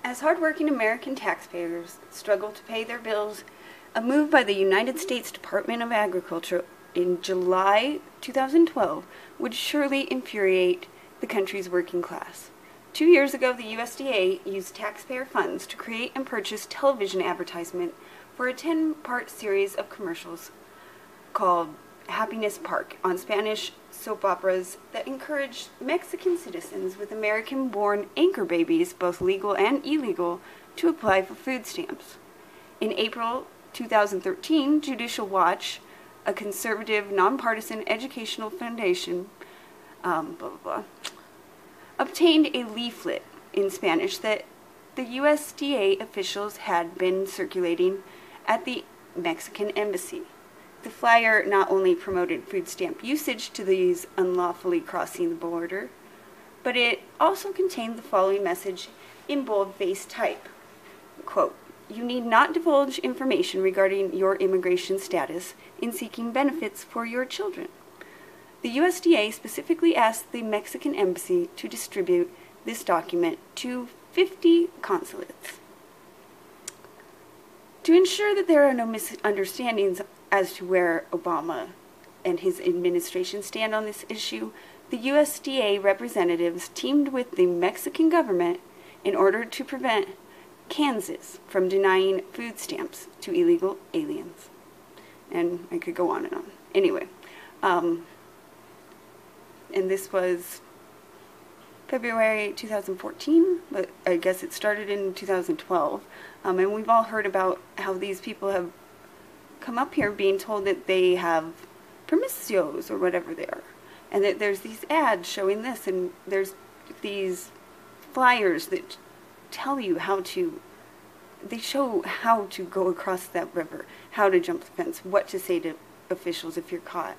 As hardworking American taxpayers struggle to pay their bills, a move by the United States Department of Agriculture in July 2012 would surely infuriate the country's working class. 2 years ago, the USDA used taxpayer funds to create and purchase television advertisement for a 10-part series of commercials called Happiness Park on Spanish soap operas that encouraged Mexican citizens with American-born anchor babies, both legal and illegal, to apply for food stamps. In April 2013, Judicial Watch, a conservative, nonpartisan educational foundation, obtained a leaflet in Spanish that the USDA officials had been circulating at the Mexican embassy. The flyer not only promoted food stamp usage to these unlawfully crossing the border, but it also contained the following message in bold-faced type. Quote, "You need not divulge information regarding your immigration status in seeking benefits for your children." The USDA specifically asked the Mexican embassy to distribute this document to 50 consulates. To ensure that there are no misunderstandings as to where Obama and his administration stand on this issue, the USDA representatives teamed with the Mexican government in order to prevent Kansas from denying food stamps to illegal aliens. And I could go on and on. Anyway, and this was February 2014, but I guess it started in 2012. And we've all heard about how these people have come up here being told that they have permisos or whatever they are. And that there's these ads showing this, and there's these flyers that tell you they show how to go across that river, how to jump the fence, what to say to officials if you're caught.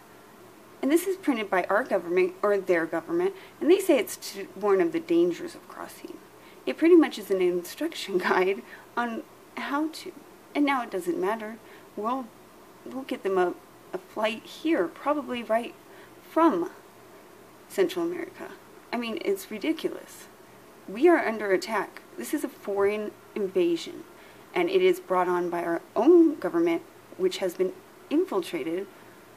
And this is printed by our government, or their government, and they say it's to warn of the dangers of crossing. It pretty much is an instruction guide on how to. And now it doesn't matter. We'll get them a flight here, probably right from Central America. I mean, it's ridiculous. We are under attack. This is a foreign invasion, and it is brought on by our own government, which has been infiltrated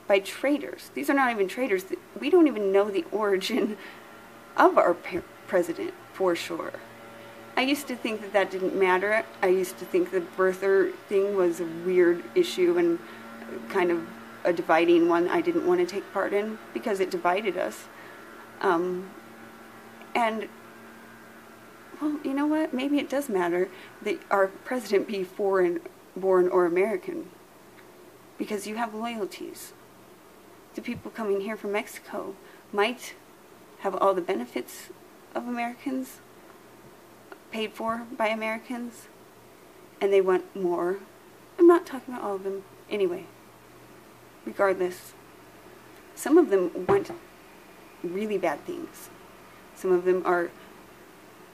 by traitors. These are not even traitors. We don't even know the origin of our president, for sure. I used to think that didn't matter. I used to think the birther thing was a weird issue and kind of a dividing one I didn't want to take part in because it divided us. And, well, you know what? Maybe it does matter that our president be foreign-born or American, because you have loyalties. The people coming here from Mexico might have all the benefits of Americans, paid for by Americans, and they want more. I'm not talking about all of them. Anyway, regardless, some of them want really bad things. Some of them are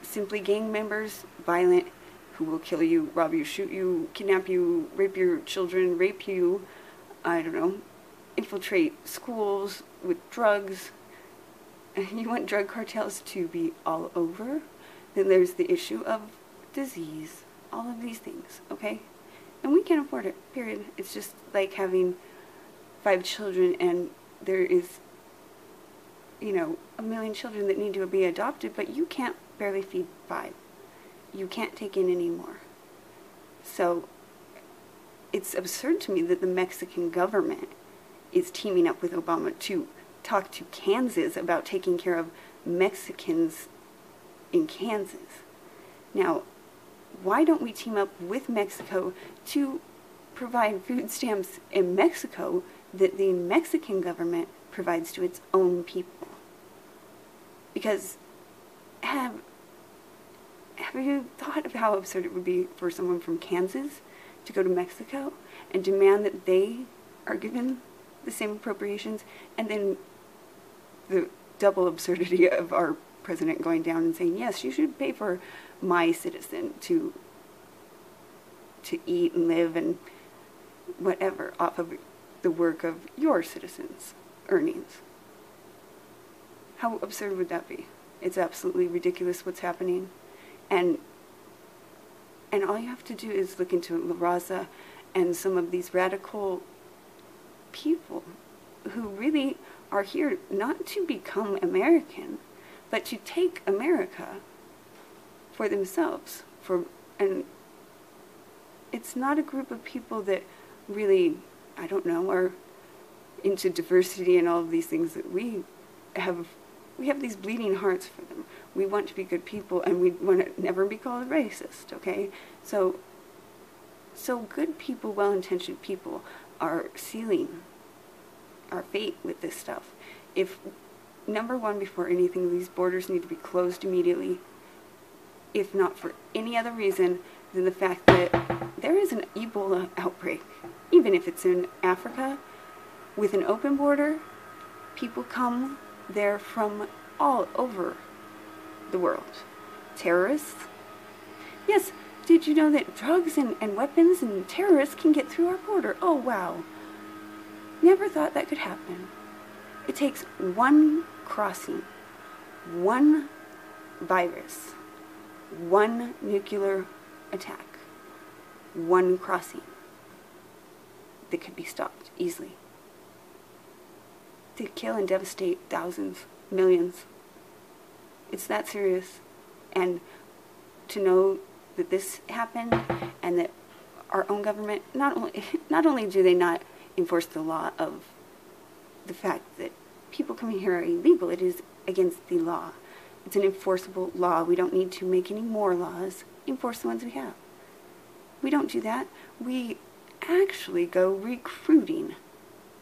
simply gang members, violent, who will kill you, rob you, shoot you, kidnap you, rape your children, rape you, I don't know, infiltrate schools with drugs. You want drug cartels to be all over? Then there's the issue of disease, all of these things, okay? And we can't afford it, period. It's just like having 5 children and there is, you know, 1 million children that need to be adopted, but you can't barely feed 5. You can't take in any more. So it's absurd to me that the Mexican government is teaming up with Obama to talk to Kansas about taking care of Mexicans in Kansas. Now, why don't we team up with Mexico to provide food stamps in Mexico that the Mexican government provides to its own people? Because have you thought of how absurd it would be for someone from Kansas to go to Mexico and demand that they are given the same appropriations, and then the double absurdity of our president going down and saying, yes, you should pay for my citizen to eat and live and whatever off of the work of your citizens' earnings. How absurd would that be? It's absolutely ridiculous what's happening. And And all you have to do is look into La Raza and some of these radical people who really are here not to become American, but to take America for themselves. And it's not a group of people that really, I don't know, are into diversity and all of these things that we have these bleeding hearts for them. We want to be good people, and we want to never be called racist, okay? So good people, well-intentioned people, are sealing our fate with this stuff. If, number one, before anything, these borders need to be closed immediately, if not for any other reason than the fact that there is an Ebola outbreak. Even if it's in Africa, with an open border, people come there from all over the world. Terrorists. Yes, did you know that drugs and weapons and terrorists can get through our border? Oh, wow. Never thought that could happen. It takes one crossing, one virus, one nuclear attack, one crossing that could be stopped easily. To kill and devastate thousands, millions. It's that serious. And to know that this happened, and that our own government, not only do they not enforce the law of the fact that people coming here are illegal, it is against the law. It's an enforceable law. We don't need to make any more laws. Enforce the ones we have. We don't do that. We actually go recruiting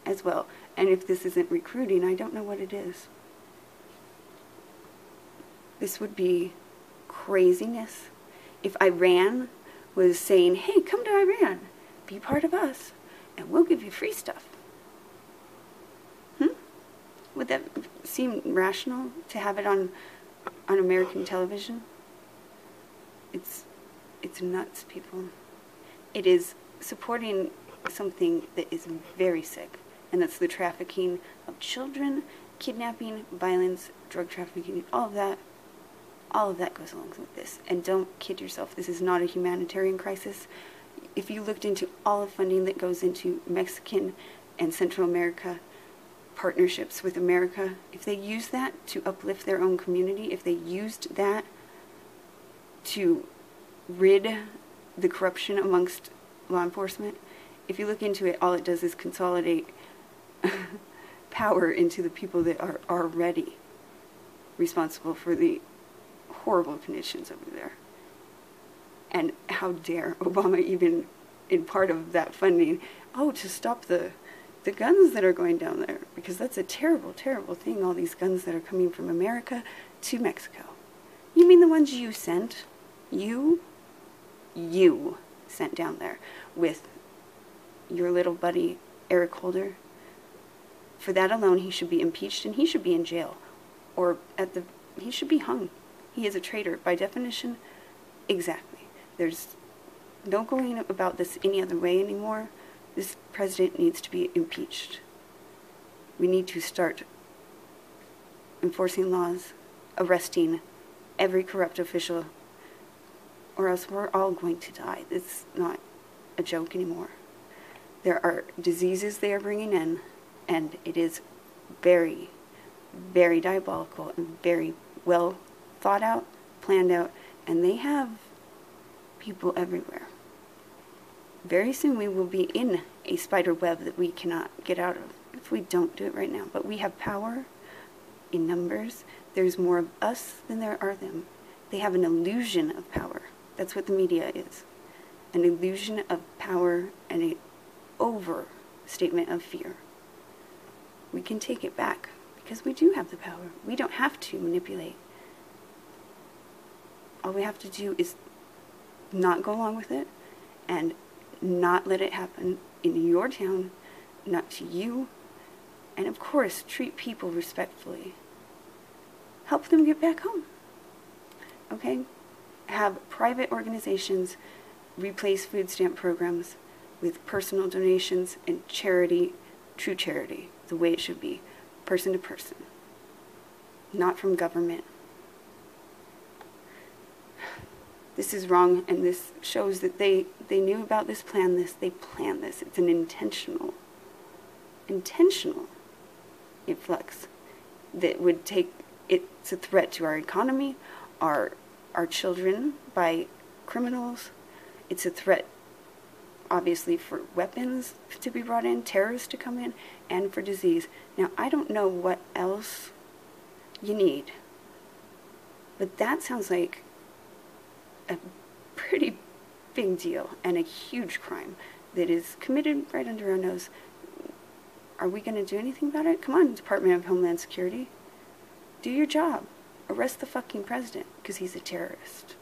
as well. And if this isn't recruiting, I don't know what it is. This would be craziness. If Iran was saying, hey, come to Iran, be part of us, and we'll give you free stuff. Would that seem rational to have it on American television? It's nuts, people. It is supporting something that is very sick, and that's the trafficking of children, kidnapping, violence, drug trafficking, all of that goes along with this. And don't kid yourself, this is not a humanitarian crisis. If you looked into all the funding that goes into Mexican and Central America partnerships with America, if they use that to uplift their own community, if they used that to rid the corruption amongst law enforcement, if you look into it, all it does is consolidate power into the people that are already responsible for the horrible conditions over there. And how dare Obama even, in part of that funding, to stop the guns that are going down there, because that's a terrible, terrible thing, all these guns that are coming from America to Mexico. You mean the ones you sent? You sent down there with your little buddy Eric Holder? For that alone, he should be impeached and he should be in jail. Or he should be hung. He is a traitor by definition. Exactly. There's no going about this any other way anymore. This president needs to be impeached. We need to start enforcing laws, arresting every corrupt official, or else we're all going to die. It's not a joke anymore. There are diseases they are bringing in, and it is very, very diabolical and very well thought out, planned out, and they have people everywhere. Very soon we will be in a spider web that we cannot get out of if we don't do it right now. But we have power in numbers. There's more of us than there are them. They have an illusion of power. That's what the media is. An illusion of power and an overstatement of fear. We can take it back because we do have the power. We don't have to manipulate. All we have to do is not go along with it and not let it happen in your town, not to you, and of course, treat people respectfully. Help them get back home. Okay? Have private organizations replace food stamp programs with personal donations and charity, true charity, the way it should be, person to person, not from government. this is wrong, and this shows that they knew about this, they planned this. It's an intentional influx that would take, it's a threat to our economy, our children by criminals. It's a threat, obviously, for weapons to be brought in, terrorists to come in, and for disease. Now, I don't know what else you need, but that sounds like a pretty big deal and a huge crime that is committed right under our nose. Are we going to do anything about it? Come on, Department of Homeland Security. Do your job. Arrest the fucking president, because he's a terrorist.